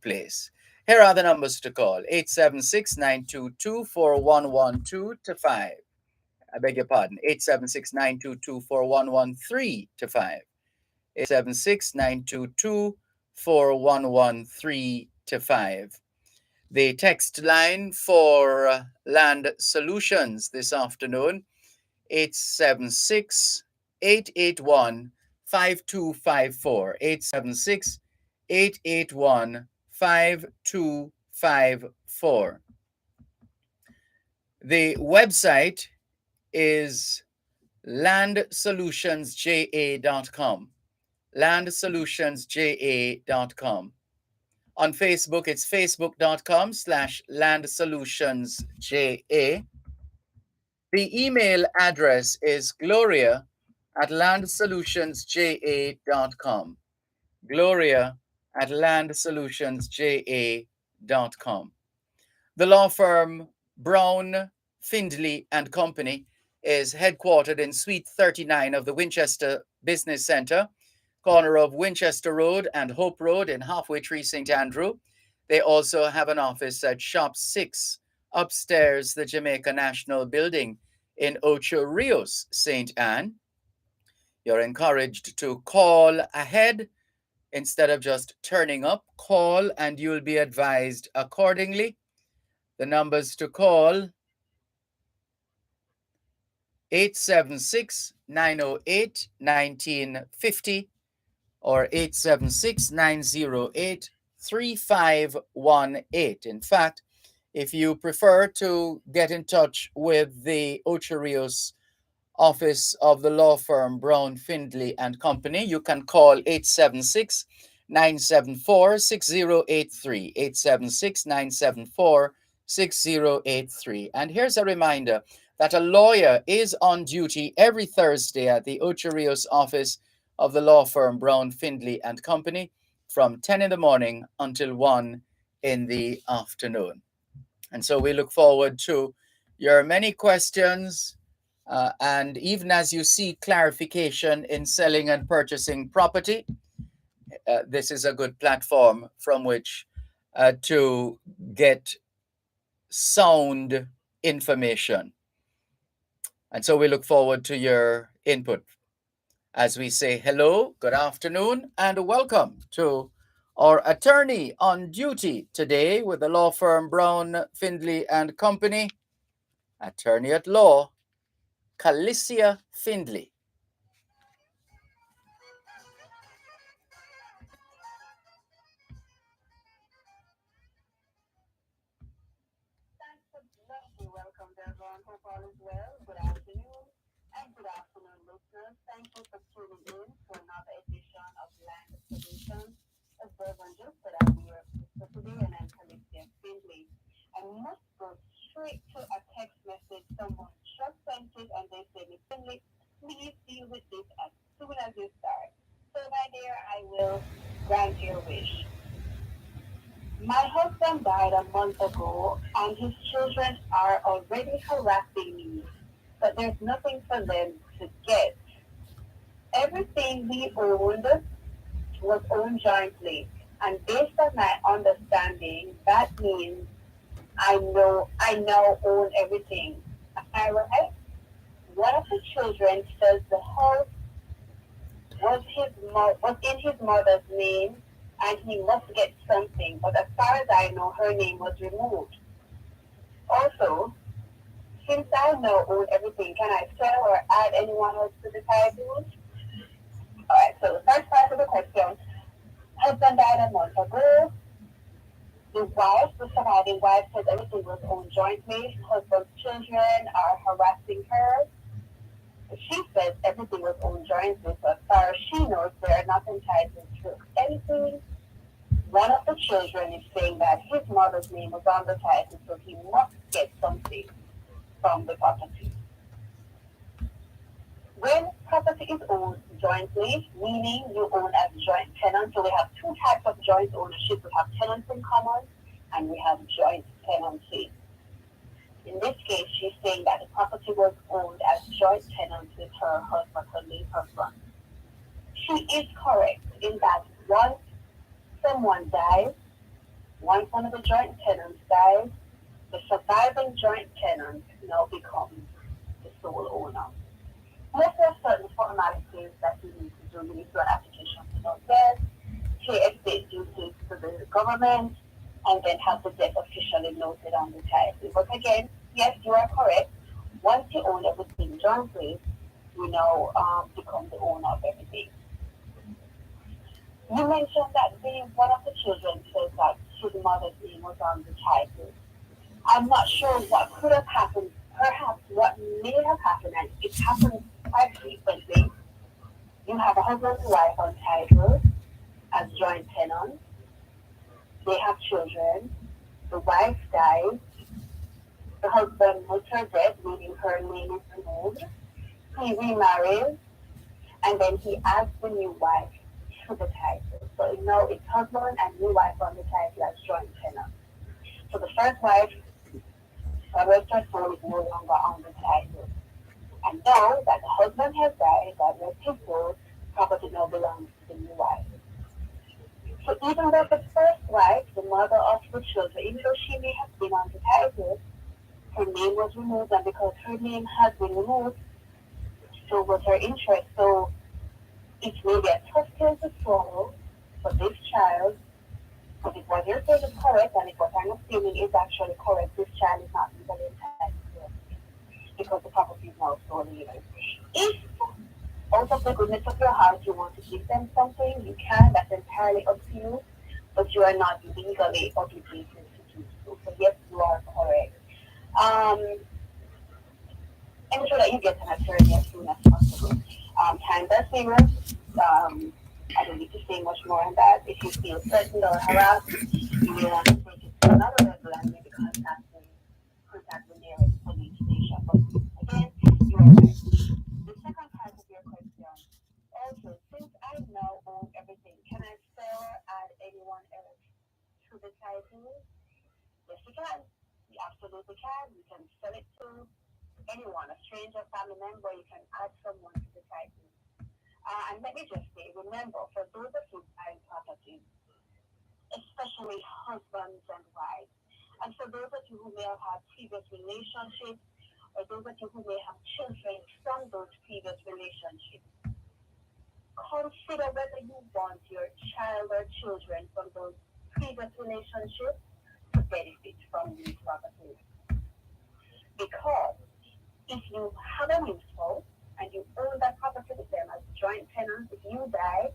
place. Here are the numbers to call: 876-922-4112 to 5. I beg your pardon, 876-922-4113 to 5. 876-922-4113 to 5. The text line for Land Solutions this afternoon: 876-881-5254. 876-881-5254. The website is landsolutionsja.com. landsolutionsja.com. On Facebook, it's facebook.com/landsolutionsja. The email address is gloria@landsolutionsja.com. gloria@landsolutionsja.com. The law firm Brown, Findley and Company is headquartered in Suite 39 of the Winchester Business Center, corner of Winchester Road and Hope Road in Halfway Tree, St. Andrew. They also have an office at Shop 6, upstairs the Jamaica National Building in Ocho Rios, St. Anne. You're encouraged to call ahead instead of just turning up. Call and you'll be advised accordingly. The numbers to call: 876-908-1950 or 876-908-3518. In fact, if you prefer to get in touch with the Ocho Rios office of the law firm Brown, Findley and Company, you can call 876-974-6083. 876-974-6083. And here's a reminder that a lawyer is on duty every Thursday at the Ocho Rios office of the law firm Brown, Findley and Company from 10 in the morning until 1 in the afternoon. And so we look forward to your many questions. And even as you seek clarification in selling and purchasing property, this is a good platform from which to get sound information. And so we look forward to your input as we say hello, good afternoon, and welcome to our attorney on duty today with the law firm Brown, Findley and Company, attorney at law, Calicia Findley. Welcome to everyone. Hope all is well. Good afternoon and good afternoon, listeners. Thank you for tuning in to another edition of Land Solutions. As Reverend just said, I'm your sister today, and I'm Calicia Findlay. I must go straight to a text message. Someone just sent it, and they say, Miss Findlay, please deal with this as soon as you start. So, my dear, I will grant your wish. My husband died a month ago, and his children are already harassing me, but there's nothing for them to get. Everything we owned was owned jointly, and based on my understanding, that means I now own everything. Am I right? One of the children says the house was in his mother's name, and he must get something. But as far as I know, her name was removed. Also, since I now own everything, can I sell or add anyone else to the title? Alright, so the first part of the question: husband died a month ago. The surviving wife, says everything was owned jointly. Husband's children are harassing her. She says everything was owned jointly, so as far as she knows, they are not entitled to anything. One of the children is saying that his mother's name was on the title, so he must get something from the property. When property is owned jointly, meaning you own as joint tenants, so we have two types of joint ownership. We have tenants in common and we have joint tenancy. In this case, she's saying that the property was owned as joint tenants with her husband, her late husband. She is correct in that once someone dies, Once one of the joint tenants dies, the surviving joint tenant now becomes the sole owner. Unless there are certain formalities that you need to do, you need to do an application to know death, pay estate duties to the government, and then have the death officially noted on the title. But again, yes, you are correct. Once you own everything jointly, you now become the owner of everything. You mentioned that one of the children says that his mother's name was on the title. I'm not sure what could have happened. Perhaps what may have happened, and it happens quite frequently. You have a husband and wife on title as joint tenants. They have children. The wife dies. The husband was her death, meaning her name is removed. He remarries, and then he adds the new wife to the title. So now it's husband and new wife on the title as joint tenants. So the first wife, God rest her soul, is no longer on the title. And now that the husband has died, God rest his soul, property now belongs to the new wife. So even though the first wife, the mother of the children, even though she may have been on the title, her name was removed, and because her name has been removed, so was her interest. So it will be a tough pill to swallow for this child, but if what you're saying is correct, and if what I'm assuming is actually correct, this child is not legally entitled to it because the property is now stolen. If out of the goodness of your heart you want to give them something, you can. That's entirely up to you, but you are not legally obligated to do so. So yes, you are correct. Um, Ensure that you get an attorney as soon as possible. Time does favors. I don't need to say much more on that. If you feel threatened or harassed, you may want to take it to another level and maybe contact the nearest police station. But again, you are right. The second part of your question. Also, since I now own everything, can I sell or add anyone else to the title? Yes, you can. You absolutely can. You can sell it to anyone, a stranger, family member. You can add someone to the title. And let me just say, remember, for those of you buying properties, especially husbands and wives, and for those of you who may have had previous relationships, or those of you who may have children from those previous relationships, consider whether you want your child or children from those previous relationships to benefit from these properties. Because if you have a new spouse and you own that property with them as joint tenants, if you die,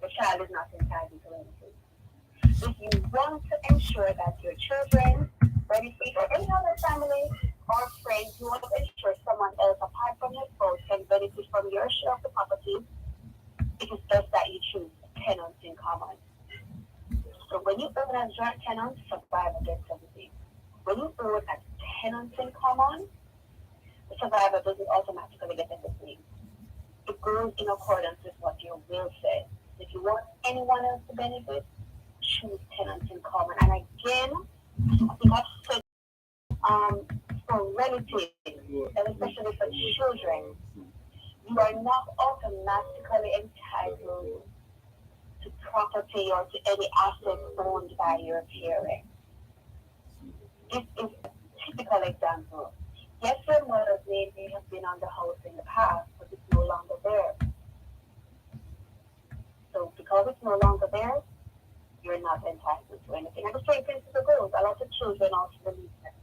the child is not entitled to anything. If you want to ensure that your children benefit, or any other family or friends, you want to ensure someone else apart from your spouse can benefit from your share of the property, it is best that you choose tenants in common. So when you own as joint tenants, survivor gets everything. When you own as tenants in common, the survivor doesn't automatically get everything. It goes in accordance with what your will says. If you want anyone else to benefit, choose tenants in common. And again, I think I've said for relatives, and especially for children, you are not automatically entitled to property or to any assets owned by your parents. This is a typical example. Yes, your mother's name may have been on the house in the past, but it's no longer there. So because it's no longer there, you're not entitled to anything. And the same principle goes. A lot of children also believe that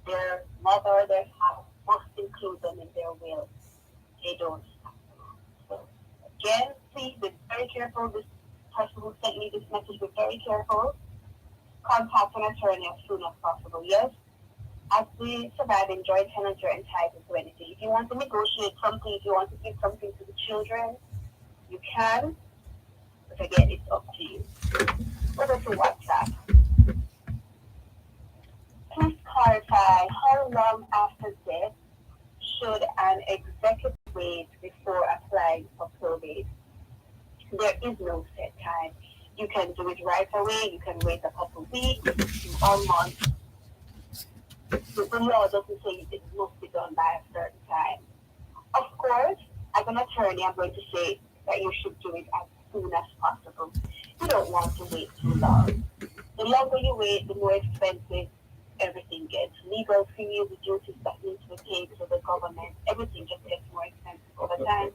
their mother, their father must include them in their will. They don't. So again, please be very careful. This person who sent me this message, be very careful. Contact an attorney as soon as possible. Yes, as the surviving joint tenant, you're entitled to anything. If you want to negotiate something, if you want to give something to the children, you can. But again, it's up to you. Over to WhatsApp. Please clarify how long after death should an executor wait before applying for probate? There is no set time. You can do it right away. You can wait a couple of weeks or months. The law doesn't say it must be done by a certain time. Of course, as an attorney, I'm going to say that you should do it as soon as possible. You don't want to wait too long. The longer you wait, the more expensive everything gets. Legal fees, the duties that need to be paid to the government, everything just gets more expensive over time.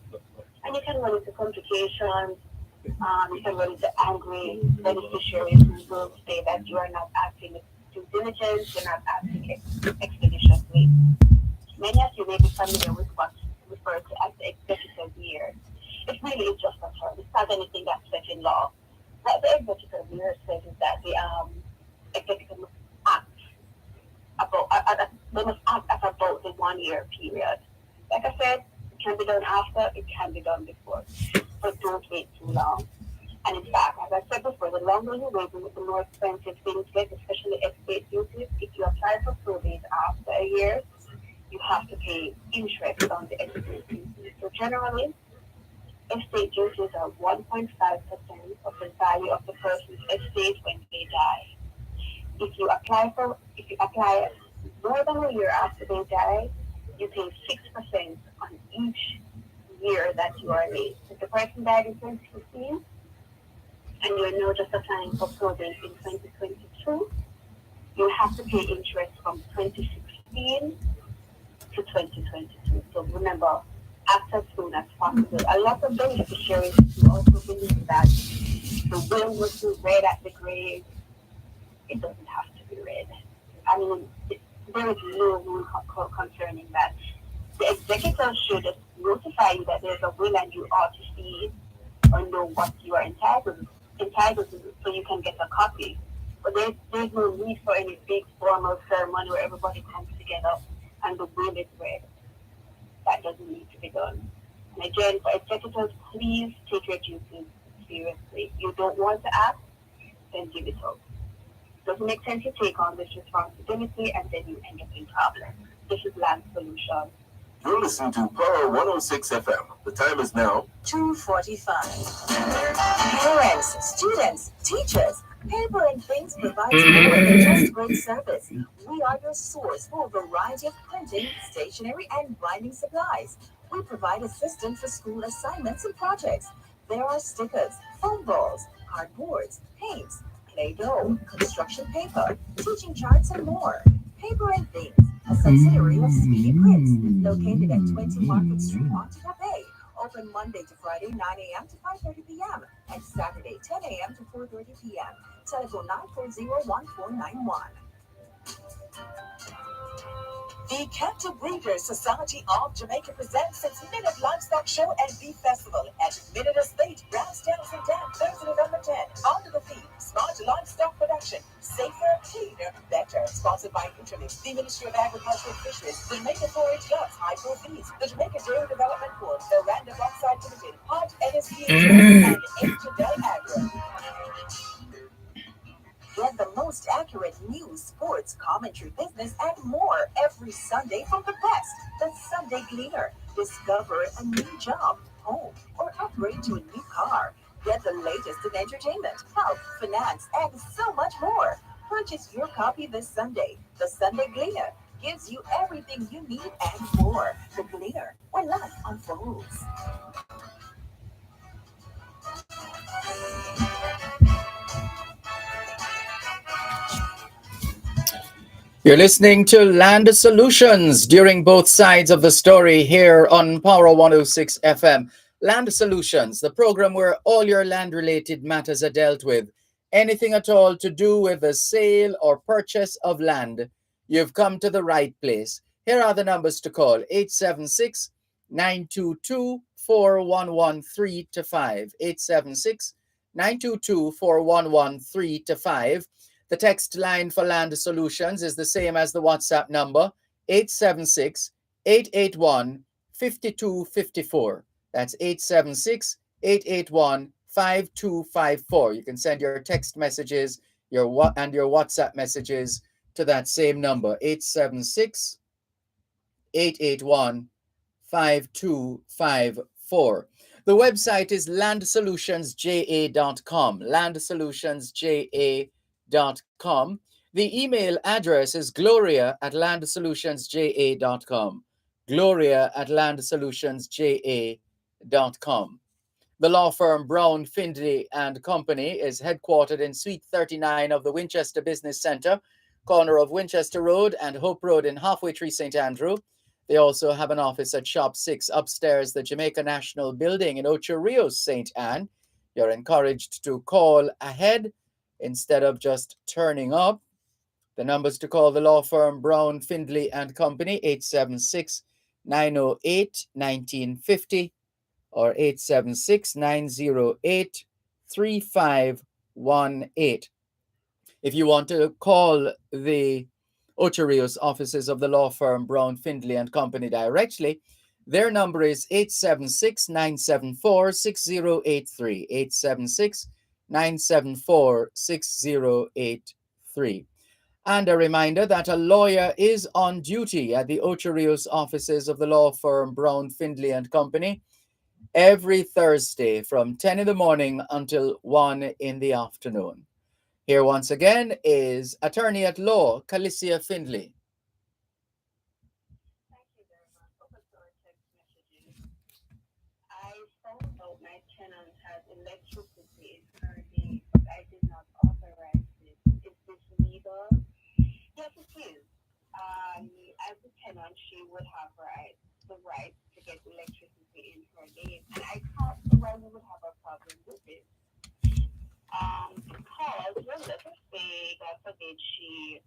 And you can run into complications. You can run into angry beneficiaries who will say that you are not acting with due diligence, you're not acting expeditiously. Many of you may be familiar with what's referred to as the executive year. It really is just a term. It's not anything that's set in law. What the executive year says is that the executive must act they must act at about the 1 year period. Like I said, it can be done after, it can be done before. But don't wait too long. And in fact, as I said before, the longer you wait, the more expensive things get, especially estate duties. If you apply for probate after a year, you have to pay interest on the estate duties. So generally, estate duties are 1.5% of the value of the person's estate when they die. If you apply more than a year after they die, you pay 6% on each year that you are late. If the person died in 2015 and you are now just applying for probate in 2022, you have to pay interest from 2016 to 2022. So remember, act as soon as possible. A lot of beneficiaries also believe that the will must be read at the grave. It doesn't have to be read. I mean, there is no rule concerning that. The executor should notify you that there's a will and you ought to see it or know what you are entitled to so you can get a copy. But there's no need for any big formal ceremony where everybody comes together and the will is read. That doesn't need to be done. And again, for executors, please take your duties seriously. You don't want to act, then give it up. Doesn't make sense you take on this responsibility and then you end up in problems. This is Land Solutions. You're listening to Power 106 FM. The time is now 2:45. Parents, students, teachers, Paper and Things provides more than just great service. We are your source for a variety of printing, stationery, and binding supplies. We provide assistance for school assignments and projects. There are stickers, foam balls, cardboards, paints, Play-Doh, construction paper, teaching charts, and more. Paper and Things, a subsidiary of Speedy Prints, located at 20 Market Street, Montego Bay. Open Monday to Friday, 9 a.m. to 5:30 p.m. and Saturday, 10 a.m. to 4:30 p.m. Telephone 940-1491. The Captive Breeders Society of Jamaica presents its Minute Livestock Show and Beef Festival at Minute Estate, Brownstown, St. Dan, Thursday, November 10. Under the theme, Smart Livestock Production, Safer, Cleaner, Better. Sponsored by Nutralink, the Ministry of Agriculture and Fisheries, the Jamaica 4-H Clubs, High Four Fees, the Jamaica Dairy Development Board, the Random Oxide Limited, Pod NSP, and H&L Agro. Get the most accurate news, sports, commentary, business, and more every Sunday from the best. The Sunday Gleaner. Discover a new job, home, or upgrade to a new car. Get the latest in entertainment, health, finance, and so much more. Purchase your copy this Sunday. The Sunday Gleaner gives you everything you need and more. The Gleaner, where life unfolds. You're listening to Land Solutions during both sides of the story here on Power 106 FM. Land Solutions, the program where all your land related matters are dealt with. Anything at all to do with the sale or purchase of land, you've come to the right place. Here are the numbers to call: 876 922 4113 to 5. 876 922 4113 to 5. The text line for Land Solutions is the same as the WhatsApp number, 876-881-5254. That's 876-881-5254. You can send your text messages your WhatsApp messages to that same number, 876-881-5254. The website is landsolutionsja.com, landsolutionsja.com. The email address is gloria@landsolutionsja.com, gloria@landsolutionsja.com. The law firm Brown, Findlay and Company is headquartered in Suite 39 of the Winchester Business Centre, corner of Winchester Road and Hope Road in Halfway Tree, St. Andrew. They also have an office at Shop 6 upstairs, the Jamaica National Building in Ocho Rios, St. Anne. You're encouraged to call ahead instead of just turning up. The numbers to call the law firm Brown, Findlay and Company, 876-908-1950 or 876-908-3518. If you want to call the Ocho Rios offices of the law firm Brown, Findlay and Company directly, their number is 876-974-6083, 876-974-6083. And a reminder that a lawyer is on duty at the Ocho Rios offices of the law firm Brown, Findlay and Company every Thursday from 10 in the morning until 1 in the afternoon. Here once again is attorney at law, Calicia Findlay. Thank you very much. Over to our text messages. I found out my tenant has electricity in her name, but I did not authorize this. Is this legal? Yes, it is. As a tenant, she would have the right to get electricity in her name, and I can't see why we would have a problem with it. Because, well, let us say, God forbid, she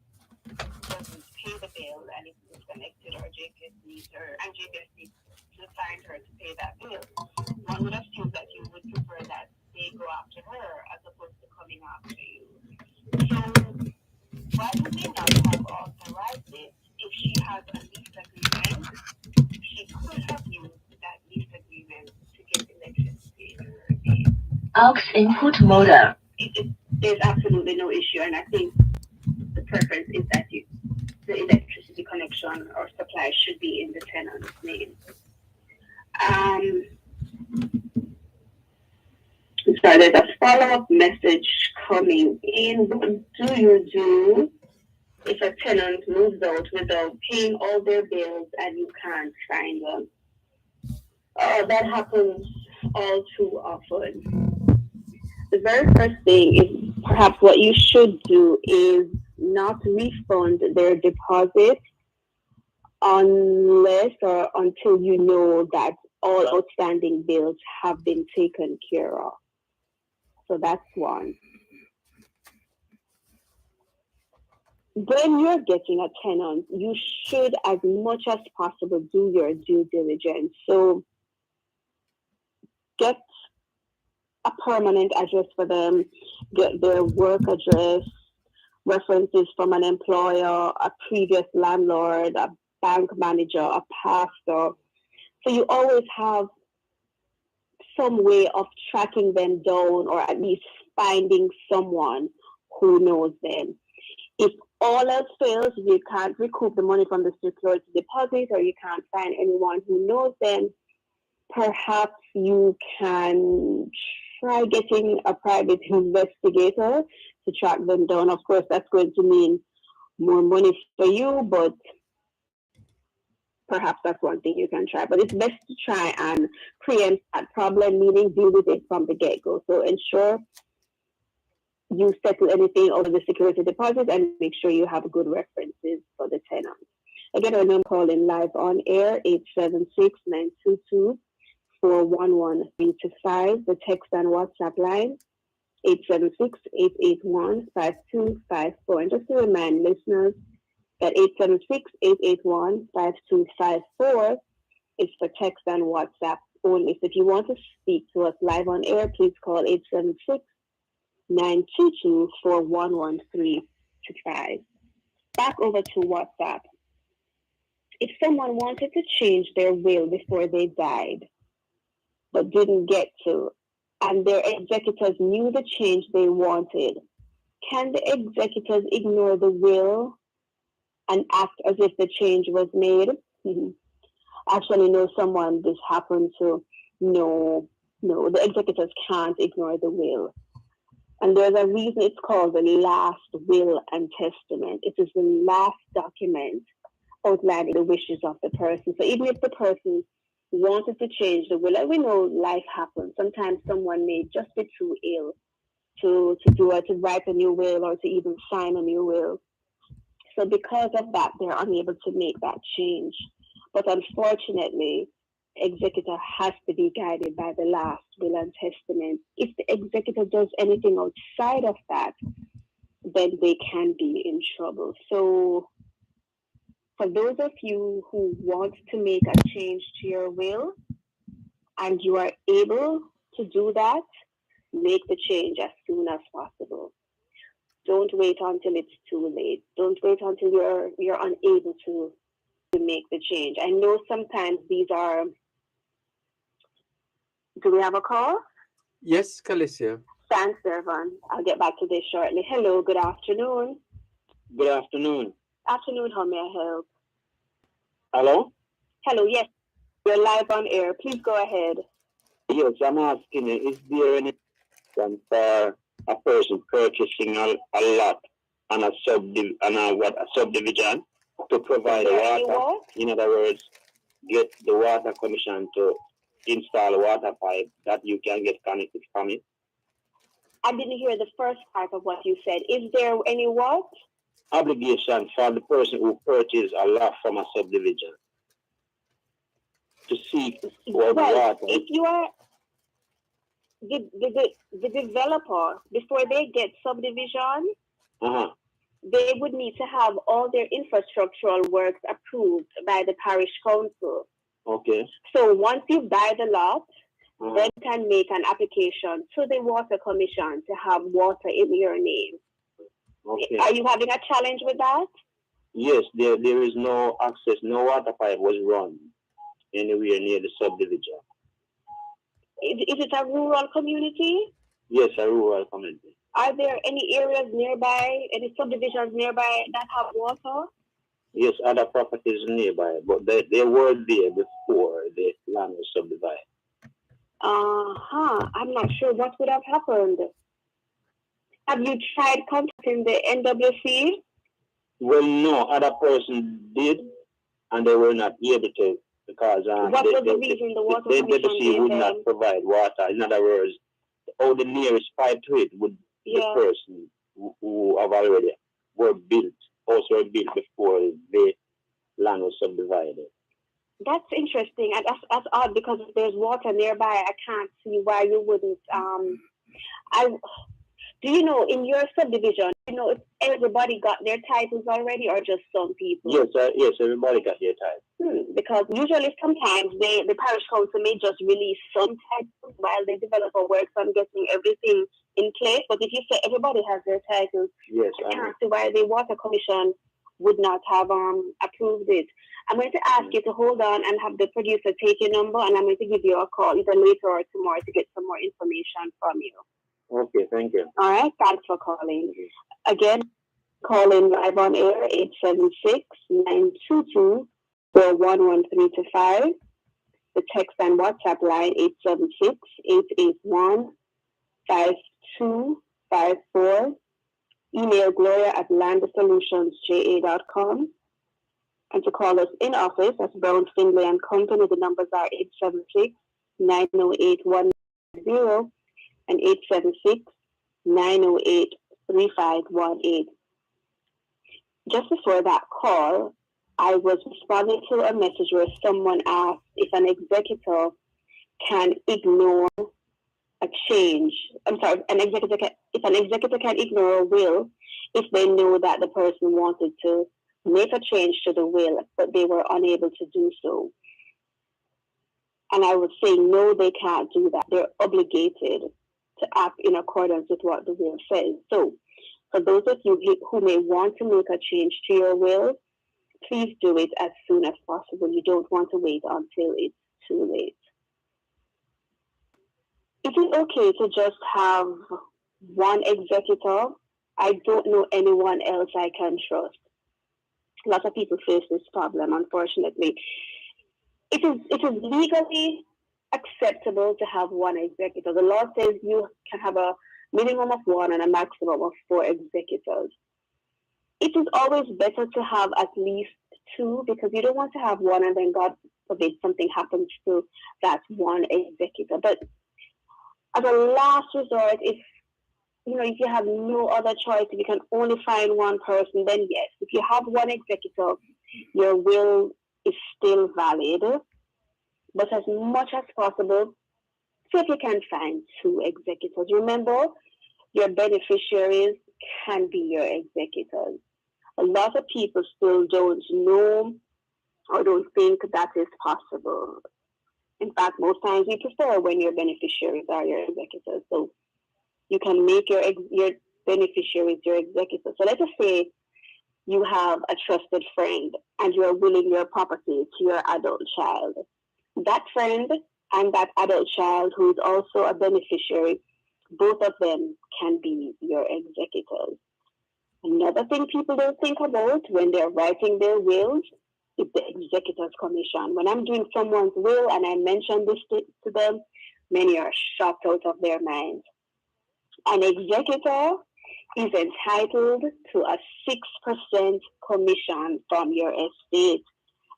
doesn't pay the bill and it's disconnected, or JPS needs her, and JPS needs to find her to pay that bill. One would assume that you would prefer that they go after her as opposed to coming after you. So, why would they not have authorized it? If she has a lease agreement, she could have used that lease agreement to get electricity in her name. Aux input modem. There's absolutely no issue, and I think the preference is that the electricity connection or supply should be in the tenant's name. So there's a follow-up message coming in. What do you do if a tenant moves out without paying all their bills and you can't find them? Oh, that happens all too often. The very first thing is perhaps what you should do is not refund their deposit unless or until you know that all outstanding bills have been taken care of. So that's one. When you're getting a tenant, you should, as much as possible, do your due diligence. So get a permanent address for them, get their work address, references from an employer, a previous landlord, a bank manager, a pastor. So you always have some way of tracking them down or at least finding someone who knows them. If all else fails, you can't recoup the money from the security deposit or you can't find anyone who knows them, perhaps you can try getting a private investigator to track them down. Of course, that's going to mean more money for you, but perhaps that's one thing you can try. But it's best to try and preempt that problem, meaning deal with it from the get-go. So ensure you settle anything over the security deposit and make sure you have good references for the tenant. Again, our number calling live on air, 876-922-411325. The text and WhatsApp line, 876-881-5254. And just to remind listeners that 876-881-5254 is for text and WhatsApp only. So if you want to speak to us live on air, please call 876-922-411325. Back over to WhatsApp. If someone wanted to change their will before they died, but didn't get to, and their executors knew the change they wanted, can the executors ignore the will and act as if the change was made? Actually, know someone this happened to. No, the executors can't ignore the will. And there's a reason it's called the last will and testament. It is the last document outlining the wishes of the person. So even if the person wanted to change the will, and we know life happens. Sometimes someone may just be too ill to write a new will or to even sign a new will. So because of that, they're unable to make that change. But unfortunately, executor has to be guided by the last will and testament. If the executor does anything outside of that, then they can be in trouble. So for those of you who want to make a change to your will and you are able to do that, make the change as soon as possible. Don't wait until it's too late. Don't wait until you're unable to make the change. I know sometimes these are. Do we have a call? Yes, Calicia. Thanks, Irvan. I'll get back to this shortly. Hello, good afternoon. Good afternoon. Afternoon, how may I help? Hello? Hello, yes. You're live on air. Please go ahead. Yes, I'm asking you, is there any reason for a person purchasing a lot on a subdivision to provide water? In other words, get the water commission to install a water pipe that you can get connected from it? I didn't hear the first part of what you said. Is there any what? Obligation for the person who purchased a lot from a subdivision to seek water. If you are the developer, before they get subdivision, they would need to have all their infrastructural works approved by the parish council. Okay. So once you buy the lot, then you can make an application to the water commission to have water in your name. Okay. Are you having a challenge with that? Yes, there is no access, no water pipe was run anywhere near the subdivision. Is it a rural community? Yes, a rural community. Are there any areas nearby, any subdivisions nearby that have water? Yes, other properties nearby, but they were there before the land was subdivided. I'm not sure what would have happened. Have you tried contacting the NWC? Well, no, other person did, and they were not able to because what was the reason the water commission NWC would not provide water. In other words, all the nearest pipe to it would the person who have already were built, also built before the land was subdivided. That's interesting, and that's odd because if there's water nearby, I can't see why you wouldn't. Do you know in your subdivision, if everybody got their titles already, or just some people? Yes, everybody got their titles. Because usually, sometimes the parish council may just release some titles while the developer works on getting everything in place. But if you say everybody has their titles, I can't see why the water commission would not have approved it. I'm going to ask you to hold on and have the producer take your number, and I'm going to give you a call either later or tomorrow to get some more information from you. Okay, thank you. All right, thanks for calling. Again, call in live on air, 876-922-411325. The text and WhatsApp line, 876-881-5254. Email gloria@landasolutionsja.com. And to call us in office, that's Brown, Findlay and Company. The numbers are 876-908-190 and 876-908-3518. Just before that call, I was responding to a message where someone asked if an executor can ignore a change. If an executor can ignore a will if they know that the person wanted to make a change to the will, but they were unable to do so. And I was saying, no, they can't do that. They're obligated to act in accordance with what the will says. So for those of you who may want to make a change to your will, please do it as soon as possible. You don't want to wait until it's too late. Is it okay to just have one executor? I don't know anyone else I can trust. Lots of people face this problem, unfortunately. It is legally acceptable to have one executor. The law says you can have a minimum of one and a maximum of 4 executors. It is always better to have at least 2 because you don't want to have one and then God forbid something happens to that one executor. But as a last resort, if you have no other choice, if you can only find one person, then yes. If you have one executor, your will is still valid. But as much as possible, see if you can find two executors. Remember, your beneficiaries can be your executors. A lot of people still don't know or don't think that is possible. In fact, most times we prefer when your beneficiaries are your executors. So you can make your beneficiaries your executors. So let's just say you have a trusted friend and you are willing your property to your adult child. That friend and that adult child who is also a beneficiary, both of them can be your executors. Another thing people don't think about when they're writing their wills is the executor's commission. When I'm doing someone's will and I mention this to them, many are shocked out of their minds. An executor is entitled to a 6% commission from your estate,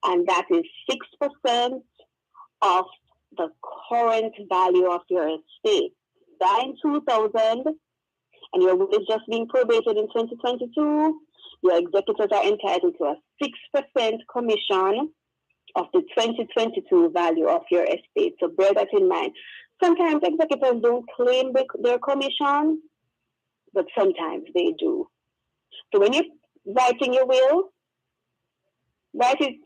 and that is 6% of the current value of your estate. That in 2000, and your will is just being probated in 2022, your executors are entitled to a 6% commission of the 2022 value of your estate. So bear that in mind. Sometimes executors don't claim their commission, but sometimes they do. So when you're writing your will, write it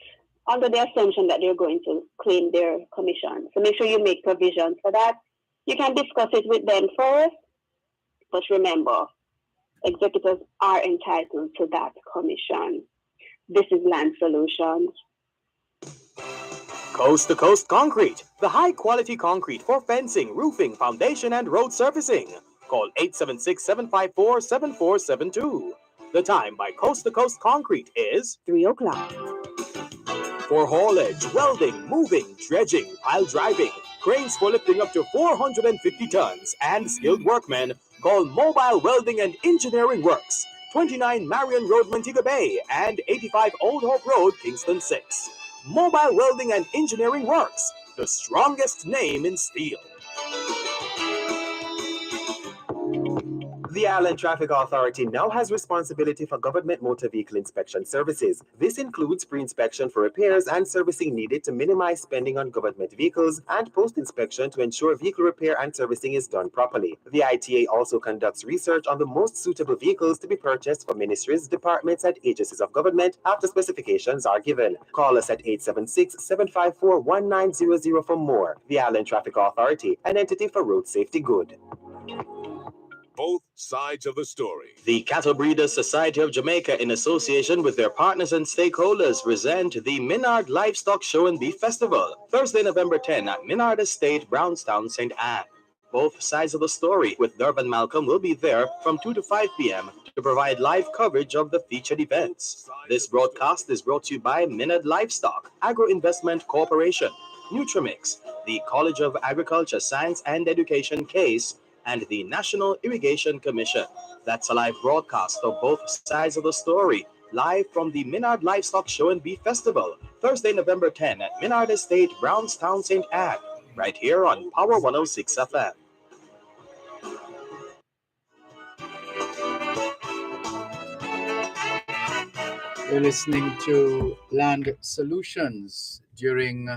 under the assumption that they're going to claim their commission. So make sure you make provisions for that. You can discuss it with them first, but remember, executors are entitled to that commission. This is Land Solutions. Coast to Coast Concrete, the high quality concrete for fencing, roofing, foundation, and road surfacing. Call 876-754-7472. The time by Coast to Coast Concrete is 3 o'clock. for haulage, welding, moving, dredging, pile driving, cranes for lifting up to 450 tons, and skilled workmen. Call Mobile Welding and Engineering Works, 29 Marion Road, Montego Bay, and 85 Old Hope Road, Kingston 6. Mobile Welding and Engineering Works, the strongest name in steel. The Island Traffic Authority now has responsibility for government motor vehicle inspection services. This includes pre-inspection for repairs and servicing needed to minimize spending on government vehicles, and post-inspection to ensure vehicle repair and servicing is done properly. The ITA also conducts research on the most suitable vehicles to be purchased for ministries, departments, and agencies of government after specifications are given. Call us at 876-754-1900 for more. The Island Traffic Authority, an entity for road safety good. Both sides of the story. The Cattle Breeders Society of Jamaica, in association with their partners and stakeholders, present the Minard Livestock Show and Beef Festival, Thursday, November 10 at Minard Estate, Brownstown, St. Anne. Both sides of the story with Durban Malcolm will be there from 2 to 5 p.m. to provide live coverage of the featured events. This broadcast is brought to you by Minard Livestock, Agro Investment Corporation, Nutrimix, the College of Agriculture, Science and Education CASE, and the National Irrigation Commission. That's a live broadcast of both sides of the story, live from the Minard Livestock Show and Beef Festival, Thursday, November 10 at Minard Estate, Brownstown, St. Anne, right here on Power 106 FM. You're listening to Land Solutions during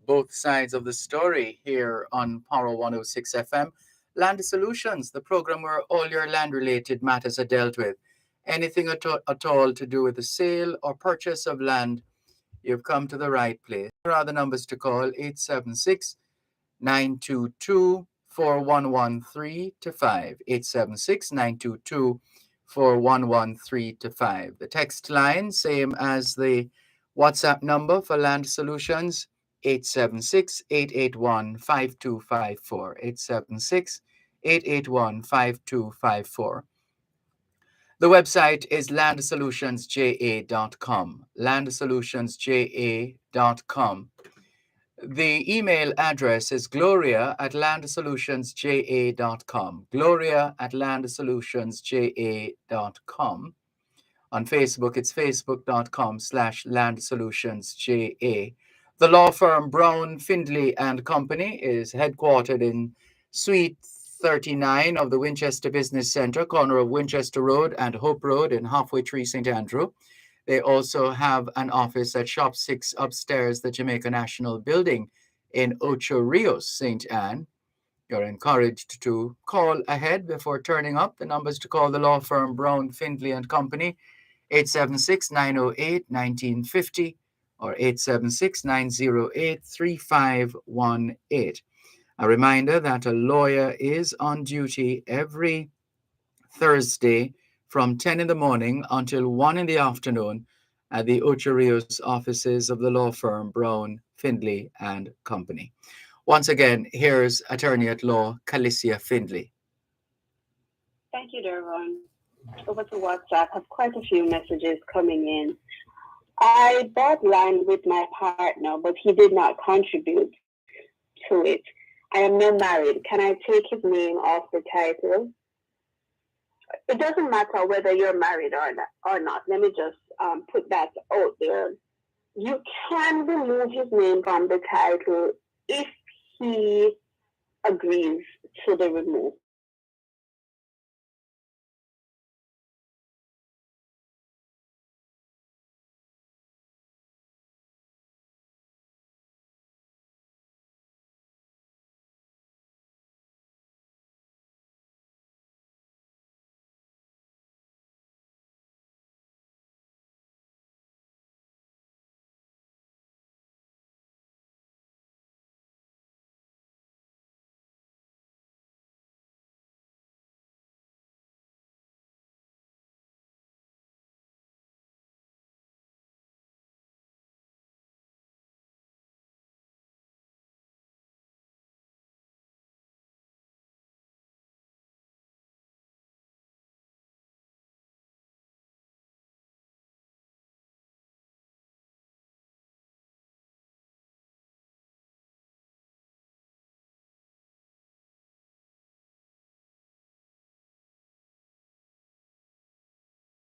both sides of the story here on Power 106 FM. Land Solutions, the program where all your land-related matters are dealt with. Anything at all to do with the sale or purchase of land, you've come to the right place. Here are the numbers to call: 876-922-4113-5, 876-922-4113-5. The text line, same as the WhatsApp number for Land Solutions, 876-881-5254, 876-881-5254. The website is landsolutionsja.com, landsolutionsja.com. The email address is gloria@landsolutionsja.com, gloria@landsolutionsja.com. On Facebook, it's facebook.com/landsolutionsja. The law firm Brown, Findley and Company is headquartered in Suite 39 of the Winchester Business Center, corner of Winchester Road and Hope Road in Halfway Tree, St. Andrew. They also have an office at Shop 6 upstairs, the Jamaica National Building in Ocho Rios, St. Anne. You're encouraged to call ahead before turning up. The numbers to call the law firm Brown, Findley and Company, 876-908-1950 or 876-908-3518. A reminder that a lawyer is on duty every Thursday from 10 in the morning until 1 in the afternoon at the Ocho Rios offices of the law firm Brown, Findley and Company. Once again, here's attorney at law, Calicia Findley. Thank you, Dervon. Over to WhatsApp, I have quite a few messages coming in. I bought land with my partner, but he did not contribute to it. I am not married. Can I take his name off the title? It doesn't matter whether you're married or not. Let me just put that out there. You can remove his name from the title if he agrees to the removal.